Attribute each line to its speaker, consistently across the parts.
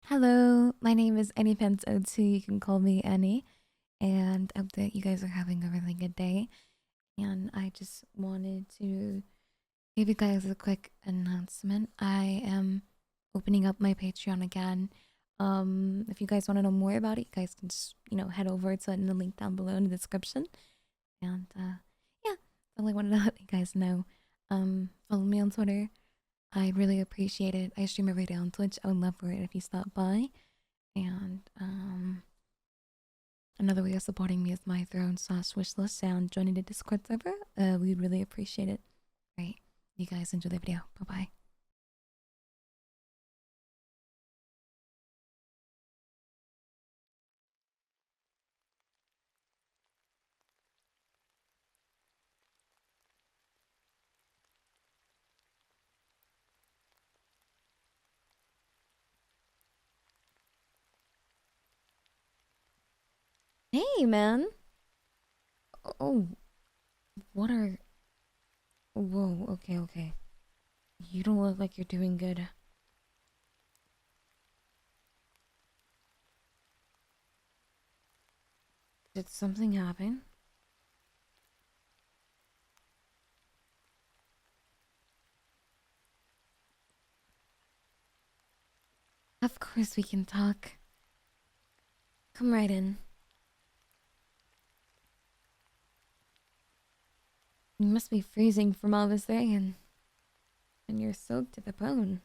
Speaker 1: Hello, my name is AnniePants02. You can call me Annie, and I hope that you guys are having a really good day. And I just wanted to give you guys a quick announcement. I am opening up my Patreon again. If you guys want to know more about it, you guys can just head over to the link down below in the description. And yeah, I only wanted to let you guys know. Follow me on Twitter. I really appreciate it. I stream every day on Twitch. I would love for it if you stop by. And another way of supporting me is my throne/wishlist and joining the Discord server. We'd really appreciate it. Right. You guys enjoy the video. Bye bye. Hey man. Oh, what are whoa, okay. You don't look like you're doing good. Did something happen? Of course we can talk. Come right in. You must be freezing from all this rain. And you're soaked to the bone.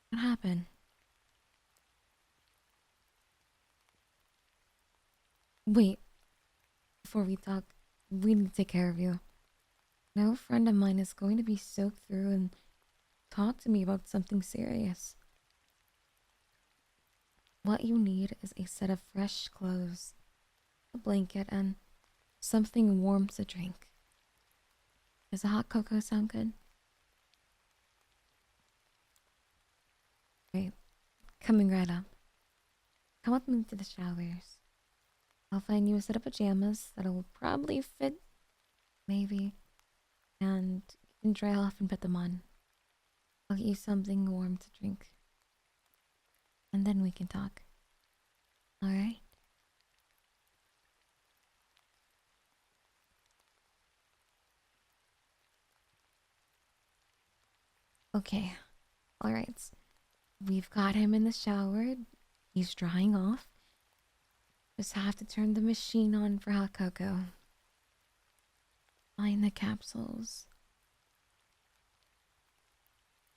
Speaker 1: What happened? Wait, before we talk, we need to take care of you. No friend of mine is going to be soaked through and talk to me about something serious. What you need is a set of fresh clothes, a blanket, and something warm to drink. Does a hot cocoa sound good? Great. Coming right up. Come with me to the showers. I'll find you a set of pajamas that'll probably fit, maybe, and you can dry off and put them on. I'll get you something warm to drink. And then we can talk. Alright? Okay. Alright. We've got him in the shower. He's drying off. Just have to turn the machine on for hot cocoa. Find the capsules.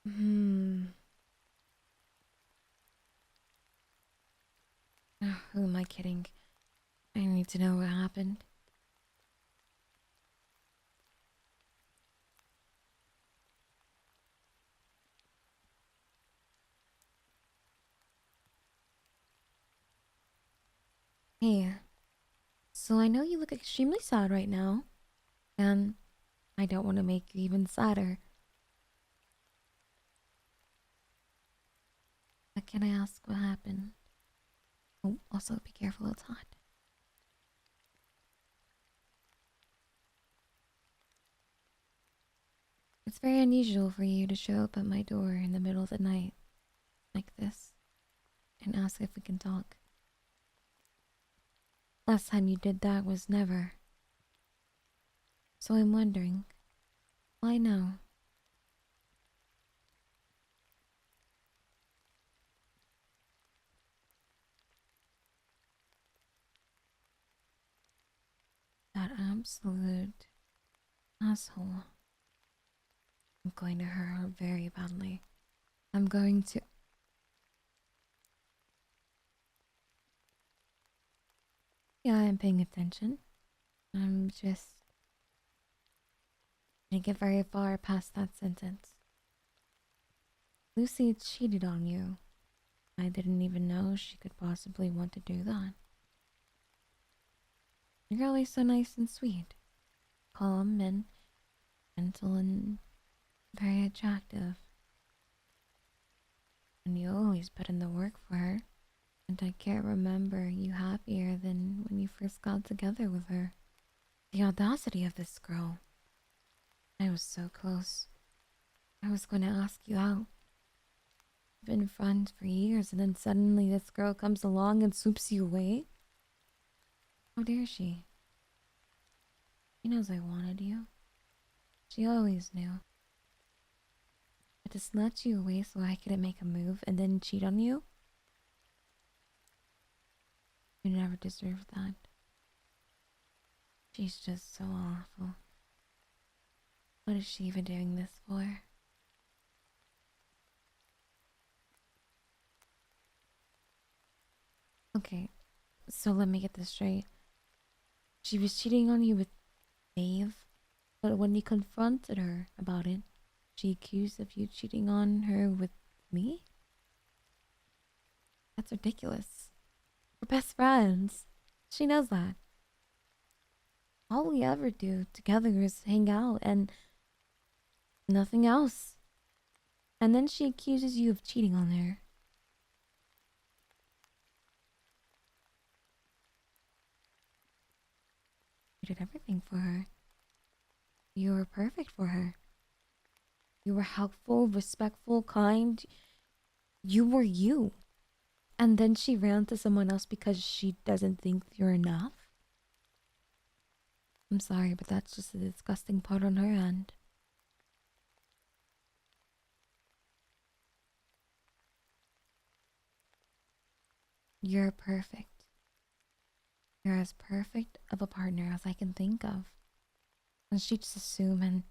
Speaker 1: Who am I kidding? I need to know what happened. Hey, so I know you look extremely sad right now, and I don't want to make you even sadder. But can I ask what happened? Oh, also be careful, it's hot. It's very unusual for you to show up at my door in the middle of the night, like this, and ask if we can talk. Last time you did that was never. So I'm wondering, why now? That absolute asshole. I'm going to hurt her very badly. I'm going to. Yeah, I'm paying attention. I'm just. Didn't get very far past that sentence. Lucy cheated on you. I didn't even know she could possibly want to do that. You're always so nice and sweet, calm and gentle and very attractive. And you always put in the work for her. And I can't remember you happier than when you first got together with her. The audacity of this girl. I was so close. I was going to ask you out. been friends for years, and then suddenly this girl comes along and swoops you away? How dare she? She knows I wanted you. She always knew. But to snatch you away so I couldn't make a move and then cheat on you? You never deserved that. She's just so awful. What is she even doing this for? Okay, so let me get this straight. She was cheating on you with Dave, but when you confronted her about it, she accused of you cheating on her with me? That's ridiculous. We're best friends. She knows that. All we ever do together is hang out and nothing else. And then she accuses you of cheating on her. You did everything for her. You were perfect for her. You were helpful, respectful, kind. You were you. And then she ran to someone else because she doesn't think you're enough? I'm sorry, but that's just a disgusting part on her end. You're perfect. You're as perfect of a partner as I can think of. And she just assumed and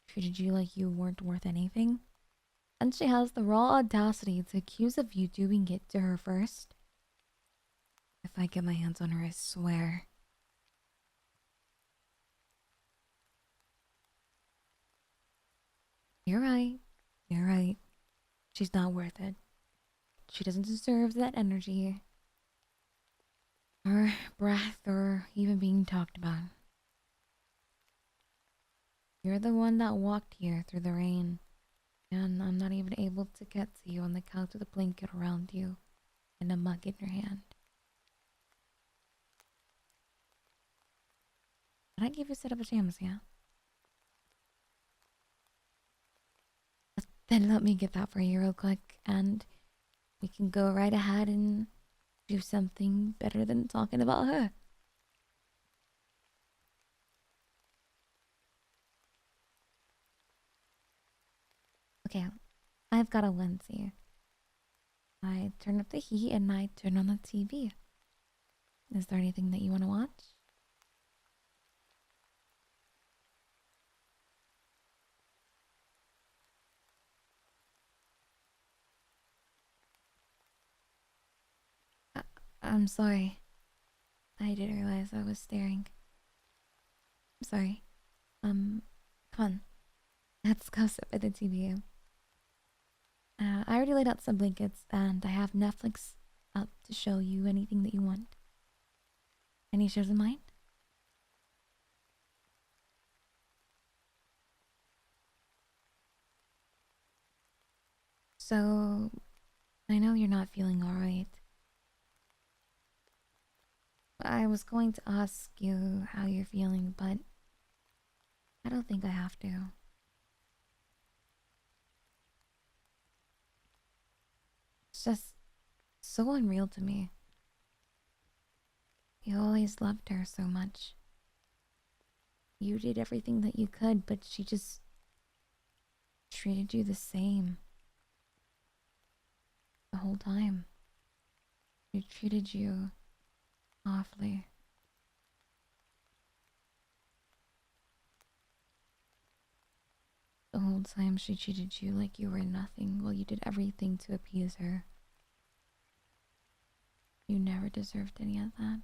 Speaker 1: treated you like you weren't worth anything. And she has the raw audacity to accuse of you doing it to her first. If I get my hands on her, I swear. You're right. You're right. She's not worth it. She doesn't deserve that energy, or breath, or even being talked about. You're the one that walked here through the rain, and I'm not even able to get to you on the couch with a blanket around you and a mug in your hand. Did I give you a set of pajamas, yeah? Then let me get that for you real quick, and we can go right ahead and do something better than talking about her. Okay, I've got a lens here. I turn up the heat and I turn on the TV. Is there anything that you want to watch? I'm sorry. I didn't realize I was staring. I'm sorry. Come on. Let's go sit by the TV. I already laid out some blankets and I have Netflix up to show you anything that you want. Any shows in mind? So, I know you're not feeling alright. I was going to ask you how you're feeling, but I don't think I have to. It's just so unreal to me. You always loved her so much. You did everything that you could, but she just treated you the same. The whole time. She treated you awfully. The whole time she treated you like you were nothing while you did everything to appease her. You never deserved any of that.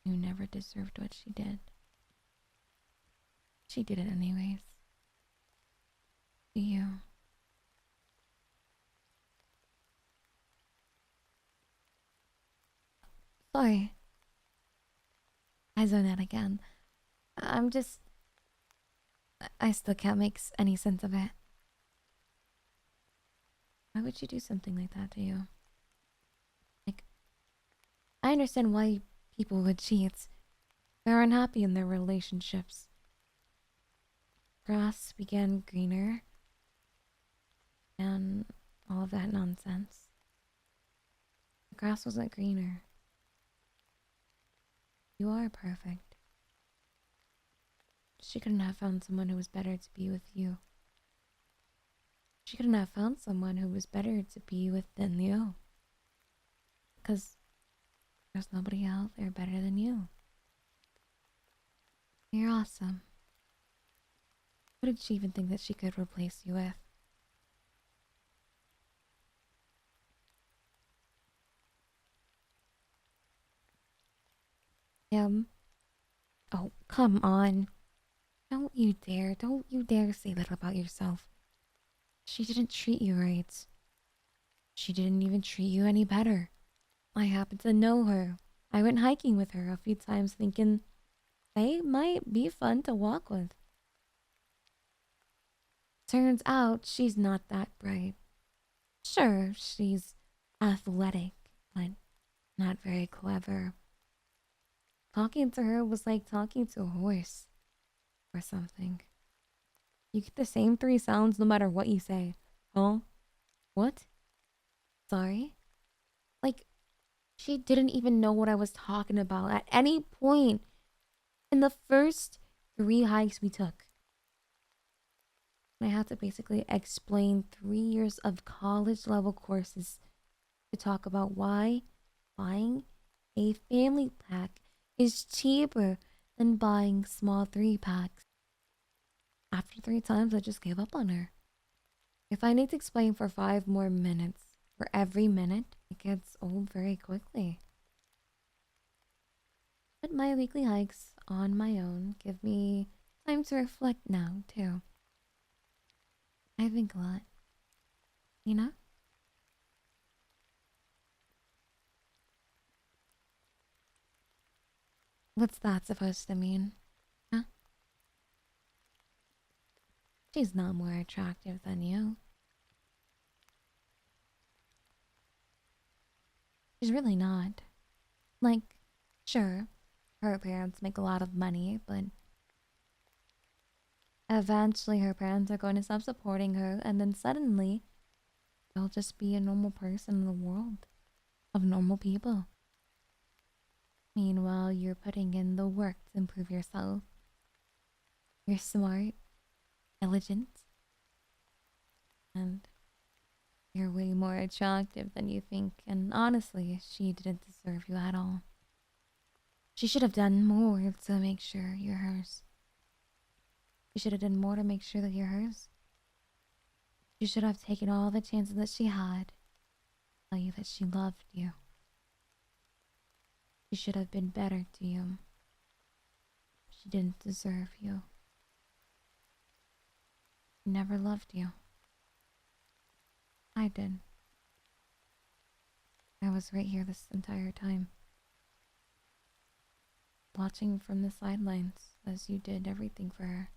Speaker 1: You never deserved what she did. She did it anyways. To you. Sorry. I zoned out again. I'm just... I still can't make any sense of it. Why would you do something like that to you? Like, I understand why people would cheat. They're unhappy in their relationships. Grass began greener. And all of that nonsense. The grass wasn't greener. You are perfect. She couldn't have found someone who was better to be with you. She couldn't have found someone who was better to be with than you. Because there's nobody out there better than you. You're awesome. What did she even think that she could replace you with? Him? Oh, come on. Don't you dare say that about yourself. She didn't treat you right. She didn't even treat you any better. I happen to know her. I went hiking with her a few times thinking they might be fun to walk with. Turns out she's not that bright. Sure, she's athletic, but not very clever. Talking to her was like talking to a horse or something. You get the same three sounds no matter what you say. Huh? What? Sorry? Like, she didn't even know what I was talking about at any point in the first 3 hikes we took. I had to basically explain 3 years of college level courses to talk about why buying a family pack is cheaper than buying small 3-packs. After 3 times, I just gave up on her. If I need to explain for 5 more minutes for every minute, it gets old very quickly. But my weekly hikes on my own give me time to reflect now, too. I think a lot. You know? What's that supposed to mean? Huh? She's not more attractive than you. She's really not. Like, sure, her parents make a lot of money, but eventually her parents are going to stop supporting her, and then suddenly she'll just be a normal person in the world of normal people. Meanwhile, you're putting in the work to improve yourself. You're smart, intelligent, and you're way more attractive than you think, and honestly, she didn't deserve you at all. She should have done more to make sure you're hers. She should have done more to make sure that you're hers. She should have taken all the chances that she had to tell you that she loved you. She should have been better to you. She didn't deserve you. She never loved you. I did. I was right here this entire time, watching from the sidelines as you did everything for her.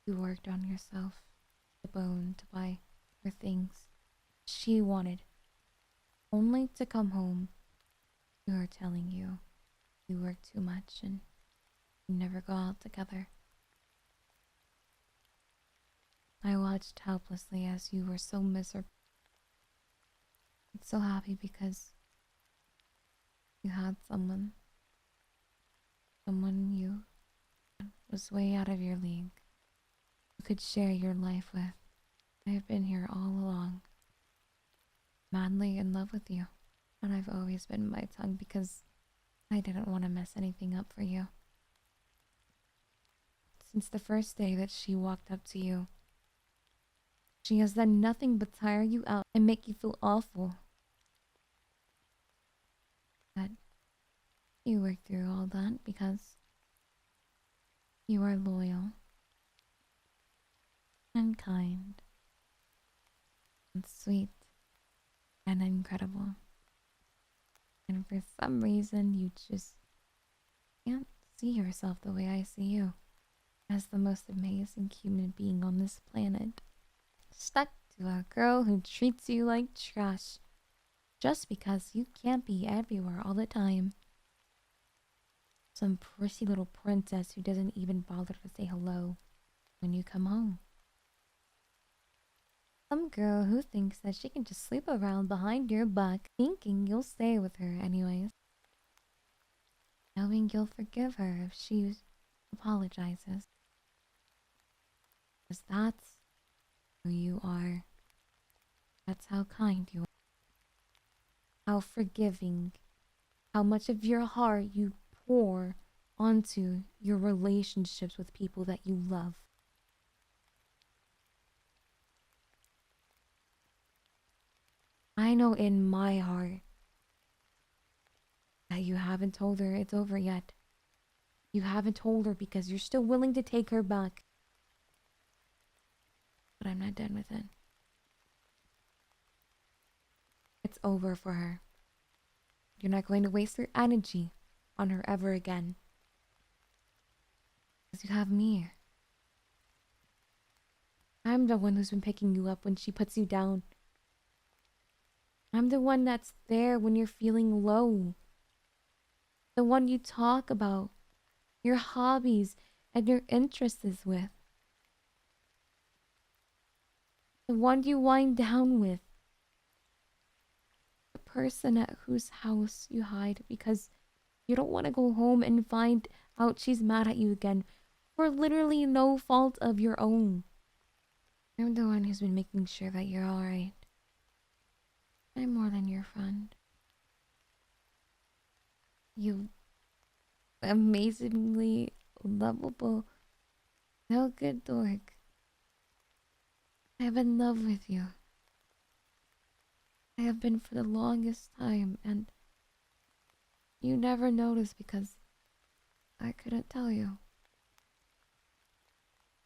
Speaker 1: You worked on yourself, the bone, to buy her things she wanted, only to come home to her telling you you work too much and you never go out together. I watched helplessly as you were so miserable. I'm so happy because you had someone you was way out of your league, who could share your life with. I have been here all along, madly in love with you, and I've always been my tongue because I didn't want to mess anything up for you. Since the first day that she walked up to you, she has done nothing but tire you out and make you feel awful. But you worked through all that because you are loyal and kind and sweet and incredible. And for some reason, you just can't see yourself the way I see you, as the most amazing human being on this planet, stuck to a girl who treats you like trash just because you can't be everywhere all the time. Some prissy little princess who doesn't even bother to say hello when you come home. Some girl who thinks that she can just sleep around behind your back, thinking you'll stay with her anyways, knowing you'll forgive her if she apologizes. Because that's who you are. That's how kind you are. How forgiving. How much of your heart you pour onto your relationships with people that you love. I know in my heart that you haven't told her it's over yet. You haven't told her because you're still willing to take her back. But I'm not done with it. It's over for her. You're not going to waste your energy on her ever again. Because you have me. I'm the one who's been picking you up when she puts you down. I'm the one that's there when you're feeling low. The one you talk about your hobbies and your interests with. The one you wind down with. The person at whose house you hide because you don't want to go home and find out she's mad at you again for literally no fault of your own. I'm the one who's been making sure that you're alright. I'm more than your friend. You amazingly lovable, no good dork. I have in love with you. I have been for the longest time, and you never noticed because I couldn't tell you.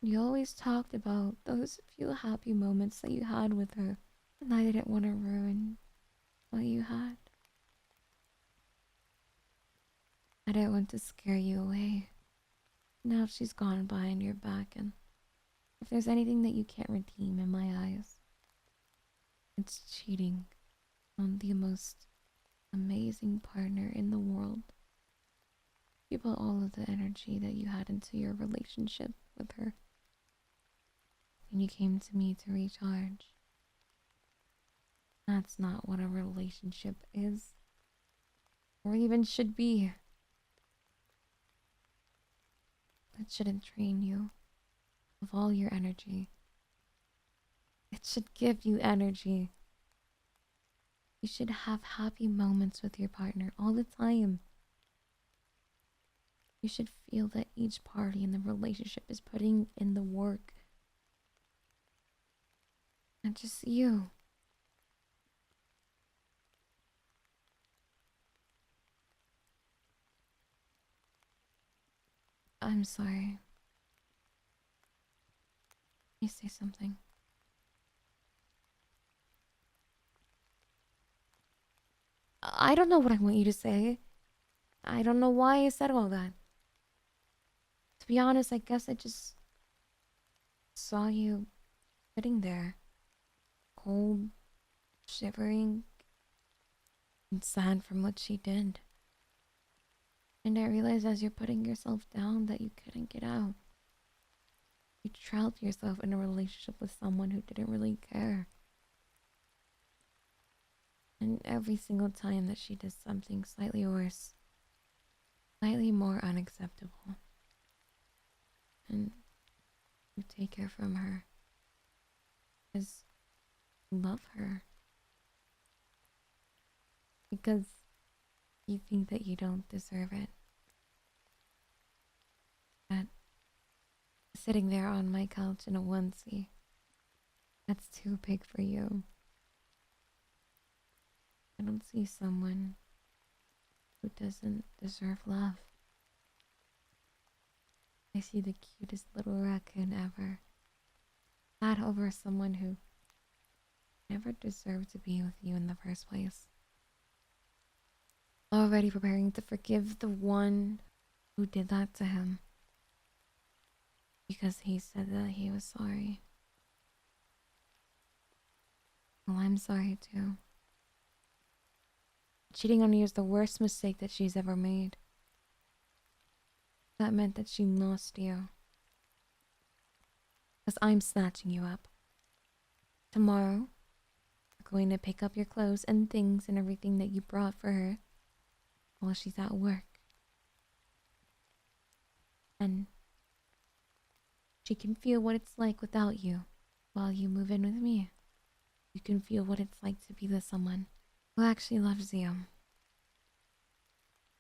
Speaker 1: You always talked about those few happy moments that you had with her, and I didn't want to ruin what you had. I didn't want to scare you away. Now she's gone behind your back, and if there's anything that you can't redeem in my eyes, it's cheating on the most amazing partner in the world. You put all of the energy that you had into your relationship with her, and you came to me to recharge. That's not what a relationship is, or even should be. It shouldn't drain you of all your energy. It should give you energy. You should have happy moments with your partner all the time. You should feel that each party in the relationship is putting in the work. Not just you. I'm sorry. You say something. I don't know what I want you to say. I don't know why I said all that. To be honest, I guess I just saw you sitting there, cold, shivering, and sad from what she did. And I realized as you're putting yourself down that you couldn't get out. You trapped yourself in a relationship with someone who didn't really care. And every single time that she does something slightly worse, slightly more unacceptable, and you take her from her, because you love her. Because you think that you don't deserve it. That sitting there on my couch in a onesie, that's too big for you. I don't see someone who doesn't deserve love. I see the cutest little raccoon ever. That over someone who never deserved to be with you in the first place. Already preparing to forgive the one who did that to him. Because he said that he was sorry. Well, I'm sorry too. Cheating on you is the worst mistake that she's ever made. That meant that she lost you. Because I'm snatching you up. Tomorrow, we're going to pick up your clothes and things and everything that you brought for her while she's at work. And she can feel what it's like without you while you move in with me. You can feel what it's like to be with someone who actually loves you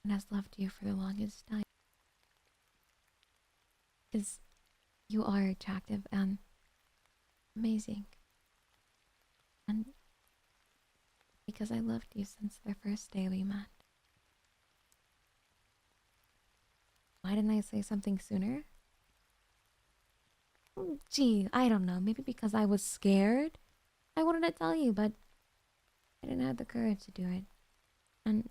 Speaker 1: and has loved you for the longest time. Because you are attractive and amazing. And because I loved you since the first day we met. Why didn't I say something sooner? Gee, I don't know. Maybe because I was scared. I wanted to tell you, but I didn't have the courage to do it. And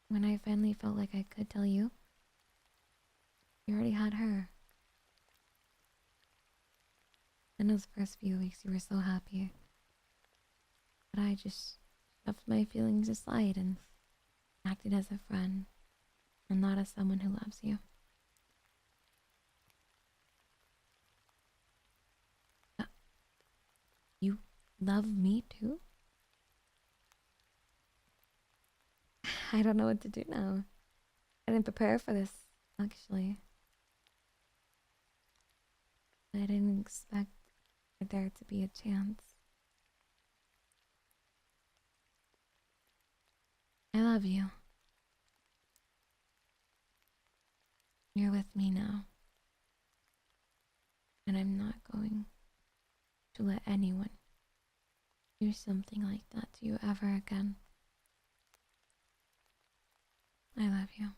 Speaker 1: when I finally felt like I could tell you, you already had her. In those first few weeks, you were so happy. But I just shoved my feelings aside and acted as a friend and not as someone who loves you. You love me too? I don't know what to do now. I didn't prepare for this, actually. I didn't expect for there to be a chance. I love you. You're with me now. And I'm not going to let anyone do something like that to you ever again. I love you.